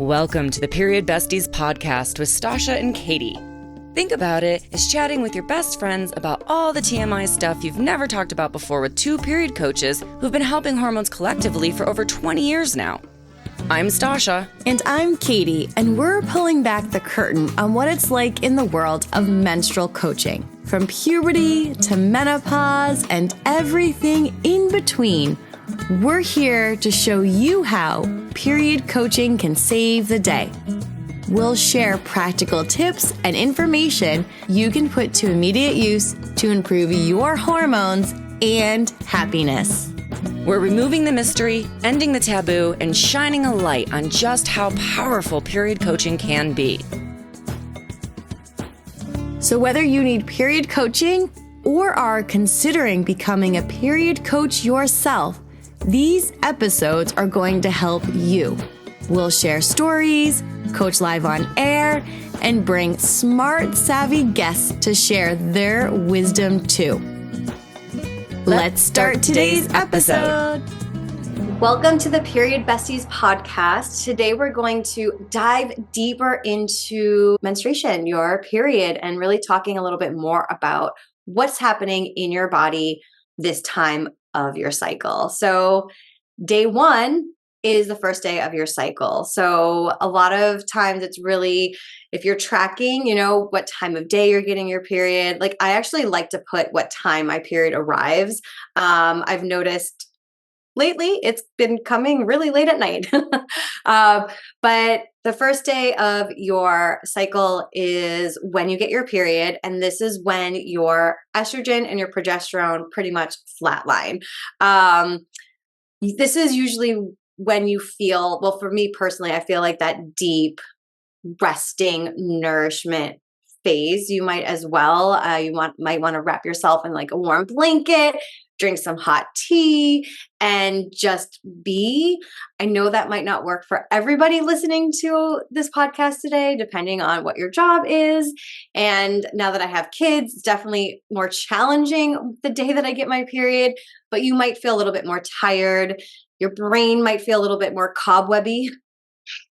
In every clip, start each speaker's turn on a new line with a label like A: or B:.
A: Welcome to the Period Besties podcast with Stasha and Katie. Think about it as chatting with your best friends about all the TMI stuff you've never talked about before with two period coaches who've been helping hormones collectively for over 20 years now. I'm Stasha.
B: And I'm Katie, and we're pulling back the curtain on what it's like in the world of menstrual coaching. From puberty to menopause and everything in between, we're here to show you how period coaching can save the day. We'll share practical tips and information you can put to immediate use to improve your hormones and happiness.
A: We're removing the mystery, ending the taboo, and shining a light on just how powerful period coaching can be.
B: So whether you need period coaching or are considering becoming a period coach yourself, these episodes are going to help you. We'll share stories, coach live on air, and bring smart, savvy guests to share their wisdom too. Let's start today's episode.
C: Welcome to the Period Besties podcast. Today we're going to dive deeper into menstruation, your period, and really talking a little bit more about what's happening in your body this time of your cycle. So day one is the first day of your cycle. So a lot of times it's really, if you're tracking, what time of day you're getting your period. Like I actually like to put what time my period arrives. I've noticed lately it's been coming really late at night. But the first day of your cycle is when you get your period. And this is when your estrogen and your progesterone pretty much flatline. This is usually when you feel, well, for me personally, I feel like that deep resting nourishment phase. You might as well, might want to wrap yourself in like a warm blanket, drink some hot tea, and just be. I know that might not work for everybody listening to this podcast today, depending on what your job is. And now that I have kids, it's definitely more challenging the day that I get my period, but you might feel a little bit more tired. Your brain might feel a little bit more cobwebby.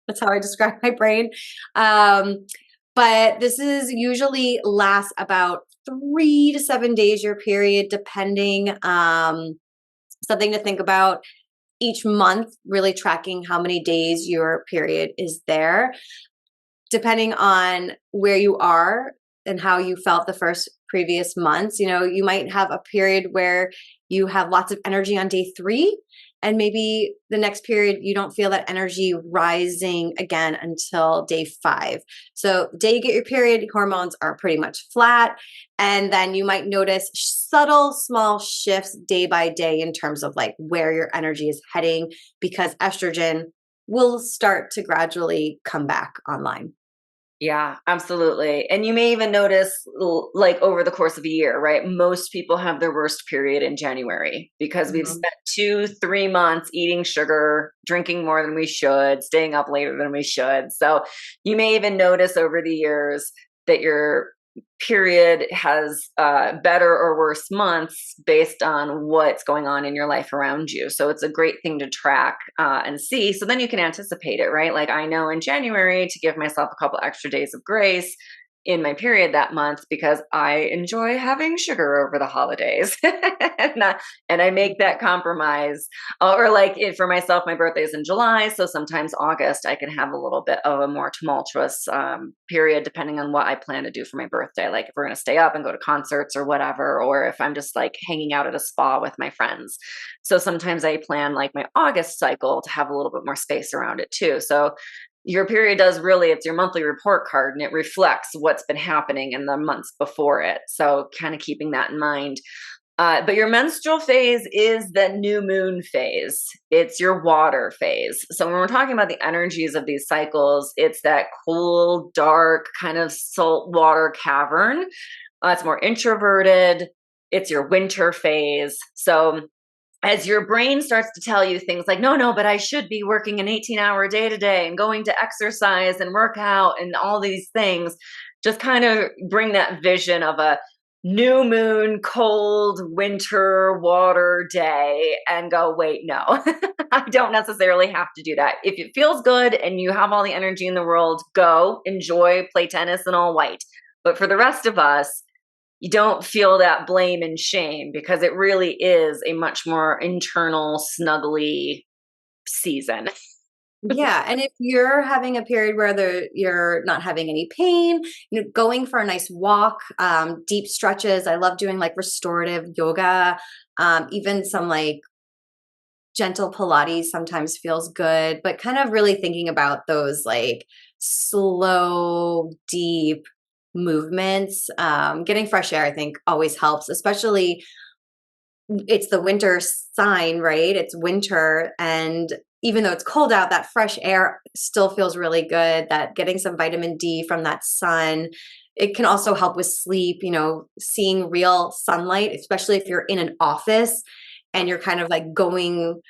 C: That's how I describe my brain. But this is usually lasts about 3 to 7 days, your period, depending. Something to think about each month, really tracking how many days your period is there. Depending on where you are and how you felt the first previous months, you might have a period where you have lots of energy on day 3. And maybe the next period, you don't feel that energy rising again until day 5. So the day you get your period, hormones are pretty much flat. And then you might notice subtle, small shifts day by day in terms of like where your energy is heading, because estrogen will start to gradually come back online.
D: Yeah, absolutely. And you may even notice like over the course of a year, right? Most people have their worst period in January because we've spent 2-3 months eating sugar, drinking more than we should, staying up later than we should. So you may even notice over the years that your period has better or worse months based on what's going on in your life around you. So it's a great thing to track and see. So then you can anticipate it, right? Like I know in January to give myself a couple extra days of grace in my period that month because I enjoy having sugar over the holidays. and I make that compromise. Or like for myself, my birthday is in July. So sometimes August, I can have a little bit of a more tumultuous period depending on what I plan to do for my birthday. Like if we're going to stay up and go to concerts or whatever, or if I'm just like hanging out at a spa with my friends. So sometimes I plan like my August cycle to have a little bit more space around it too. So your period does really, it's your monthly report card and it reflects what's been happening in the months before it. So kind of keeping that in mind. But your menstrual phase is the new moon phase. It's your water phase. So when we're talking about the energies of these cycles, it's that cool, dark kind of salt water cavern. It's more introverted. It's your winter phase. So as your brain starts to tell you things like, no, but I should be working an 18-hour day today and going to exercise and work out and all these things, just kind of bring that vision of a new moon, cold winter water day and go, wait, no, I don't necessarily have to do that. If it feels good and you have all the energy in the world, go enjoy, play tennis in all white. But for the rest of us, you don't feel that blame and shame because it really is a much more internal, snuggly season.
C: Yeah, and if you're having a period where you're not having any pain, going for a nice walk, deep stretches. I love doing like restorative yoga, even some like gentle Pilates sometimes feels good, but kind of really thinking about those like slow, deep movements. Getting fresh air, I think, always helps, especially it's the winter sign, right? It's winter. And even though it's cold out, that fresh air still feels really good. That getting some vitamin D from that sun. It can also help with sleep, seeing real sunlight, especially if you're in an office and you're kind of like going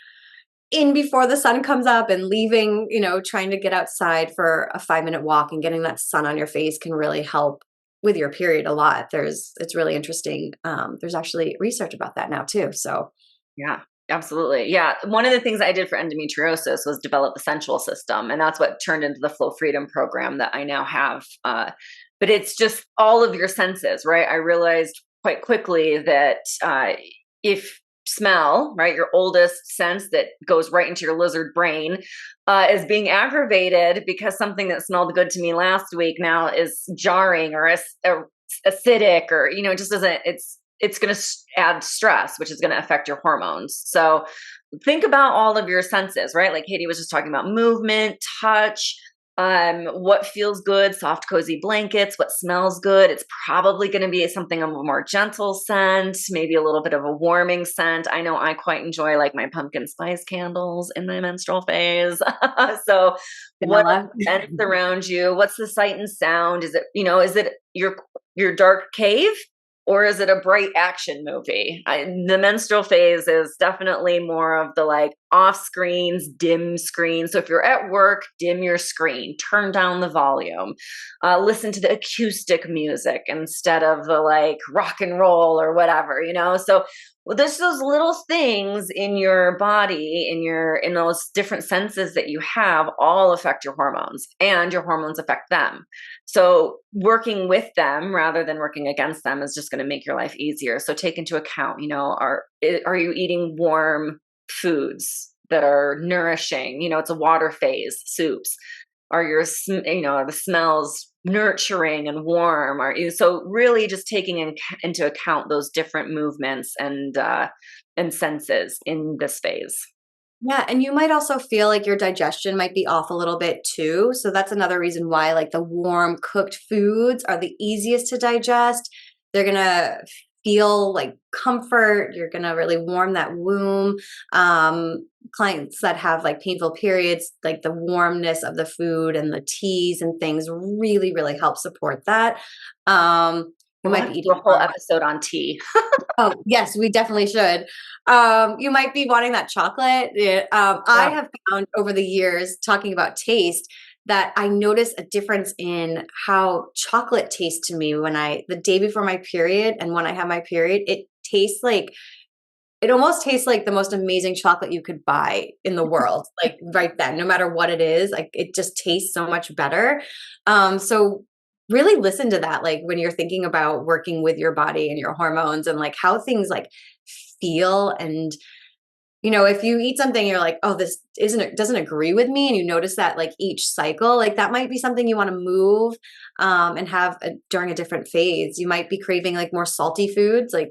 C: in before the sun comes up and leaving, trying to get outside for a 5-minute walk and getting that sun on your face can really help with your period a lot. It's really interesting. There's actually research about that now too. So
D: yeah, absolutely. Yeah. One of the things I did for endometriosis was develop the sensual system. And that's what turned into the Flow Freedom program that I now have. But it's just all of your senses, right? I realized quite quickly that if smell, right, your oldest sense that goes right into your lizard brain, is being aggravated because something that smelled good to me last week now is jarring or acidic, or it just doesn't. It's going to add stress, which is going to affect your hormones. So think about all of your senses, right? Like Katie was just talking about movement, touch. What feels good, soft, cozy blankets, what smells good. It's probably going to be something of a more gentle scent, maybe a little bit of a warming scent. I know I quite enjoy like my pumpkin spice candles in my menstrual phase. So what scents around you? What's the sight and sound? Is it your dark cave? Or is it a bright action movie? The menstrual phase is definitely more of the like off screens, dim screens. So if you're at work, dim your screen, turn down the volume, listen to the acoustic music instead of the like rock and roll or whatever, So there's those little things in your body, in those different senses that you have, all affect your hormones, and your hormones affect them. So working with them rather than working against them is just going to make your life easier. So take into account, are you eating warm foods that are nourishing? It's a water phase, soups. Are the smells nurturing and warm? So really just taking into account those different movements and senses in this phase.
C: Yeah, and you might also feel like your digestion might be off a little bit too. So that's another reason why like the warm cooked foods are the easiest to digest. They're going to feel like comfort. You're going to really warm that womb. Clients that have like painful periods, like the warmness of the food and the teas and things really, really help support that. You might be eating
D: a whole episode on tea.
C: Oh, yes, we definitely should. You might be wanting that chocolate. I have found over the years, talking about taste, that I notice a difference in how chocolate tastes to me the day before my period and when I have my period. It almost tastes like the most amazing chocolate you could buy in the world, like right then, no matter what it is, like it just tastes so much better. So really listen to that, like when you're thinking about working with your body and your hormones and like how things like feel. And, if you eat something, you're like, oh, this doesn't agree with me. And you notice that like each cycle, like that might be something you want to move and have during a different phase. You might be craving like more salty foods, like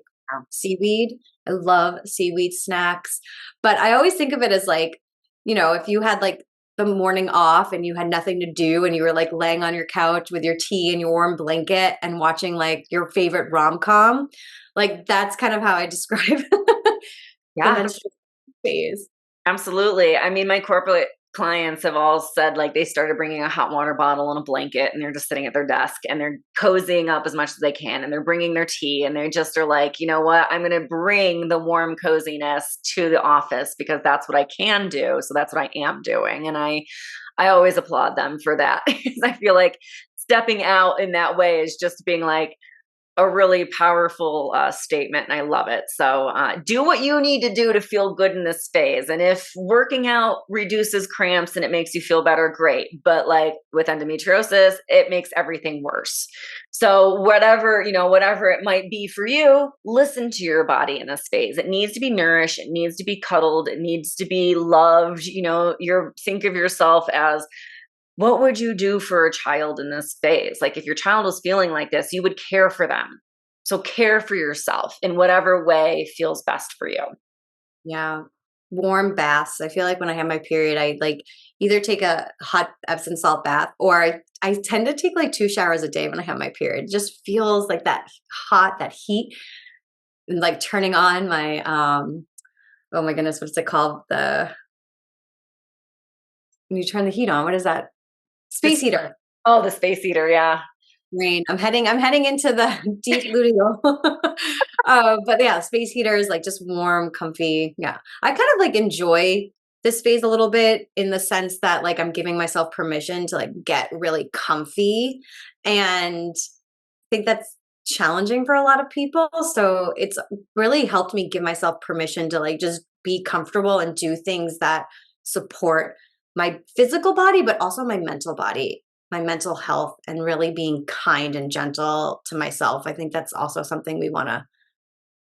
C: seaweed. I love seaweed snacks, but I always think of it as like, if you had like the morning off and you had nothing to do and you were like laying on your couch with your tea and your warm blanket and watching like your favorite rom-com, like that's kind of how I describe the menstrual phase.
D: Absolutely. I mean, my corporate clients have all said like they started bringing a hot water bottle and a blanket and they're just sitting at their desk and they're cozying up as much as they can and they're bringing their tea and they just are like, you know what, I'm going to bring the warm coziness to the office because that's what I can do. So that's what I am doing. And I always applaud them for that because I feel like stepping out in that way is just being like, a really powerful statement, and I love it. So do what you need to do to feel good in this phase. And if working out reduces cramps and it makes you feel better, great. But like with endometriosis, it makes everything worse. So whatever it might be for you, listen to your body in this phase. It needs to be nourished. It needs to be cuddled. It needs to be loved. Think of yourself as, what would you do for a child in this phase? Like if your child was feeling like this, you would care for them. So care for yourself in whatever way feels best for you.
C: Yeah. Warm baths. I feel like when I have my period, I like either take a hot Epsom salt bath, or I tend to take like 2 showers a day when I have my period. It just feels like that hot, that heat, and like turning on my, oh my goodness, what's it called? When you turn the heat on, what is that? Space heater.
D: Oh, the space heater. Yeah.
C: Rain. I'm heading into the deep luteal. But yeah, space heater is like just warm, comfy. Yeah. I kind of like enjoy this phase a little bit in the sense that like I'm giving myself permission to like get really comfy. And I think that's challenging for a lot of people. So it's really helped me give myself permission to like just be comfortable and do things that support my physical body, but also my mental body, my mental health, and really being kind and gentle to myself. I think that's also something we want to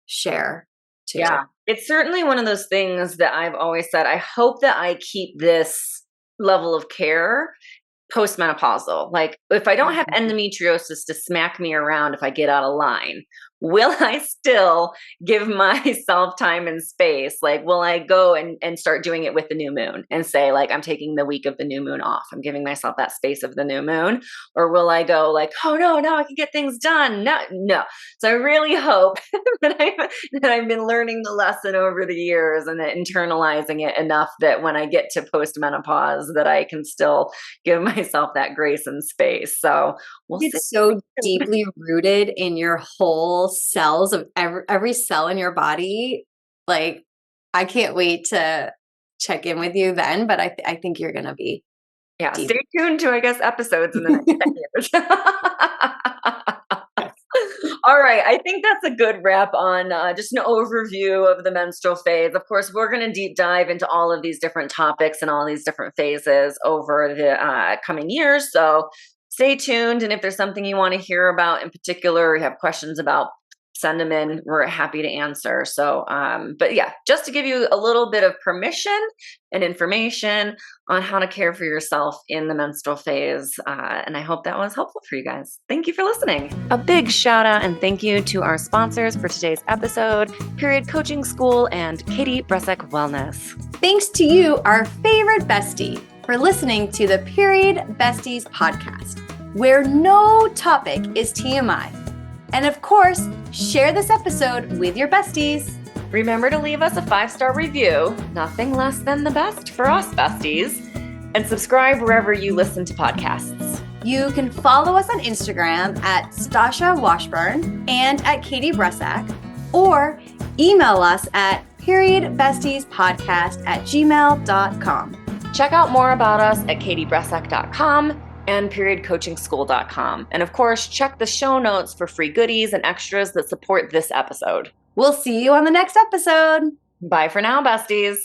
C: share too.
D: Yeah. It's certainly one of those things that I've always said, I hope that I keep this level of care postmenopausal. Like if I don't have endometriosis to smack me around if I get out of line, will I still give myself time and space? Like, will I go and start doing it with the new moon and say, like, I'm taking the week of the new moon off. I'm giving myself that space of the new moon. Or will I go like, oh no, I can get things done. No. So I really hope that I've been learning the lesson over the years and internalizing it enough that when I get to postmenopause, that I can still give myself that grace and space. So
C: it's so deeply rooted in your whole cells of every cell in your body. Like, I can't wait to check in with you then, but I think you're going to be.
D: Yeah. Deep. Stay tuned to, I guess, episodes in the next 10 years. All right. I think that's a good wrap on just an overview of the menstrual phase. Of course, we're going to deep dive into all of these different topics and all these different phases over the coming years. So stay tuned. And if there's something you want to hear about in particular, or you have questions about, send them in. We're happy to answer. So, but yeah, just to give you a little bit of permission and information on how to care for yourself in the menstrual phase. And I hope that was helpful for you guys. Thank you for listening. A big shout out and thank you to our sponsors for today's episode, Period Coaching School and Katie Bressack Wellness.
C: Thanks to you, our favorite bestie, for listening to the Period Besties podcast, where no topic is TMI. And of course, share this episode with your besties.
D: Remember to leave us a 5-star review, nothing less than the best for us besties, and subscribe wherever you listen to podcasts.
C: You can follow us on Instagram at Stasha Washburn and at Katie Bressack, or email us at periodbestiespodcast@gmail.com.
D: Check out more about us at katiebressack.com and periodcoachingschool.com. And of course, check the show notes for free goodies and extras that support this episode.
C: We'll see you on the next episode.
D: Bye for now, besties.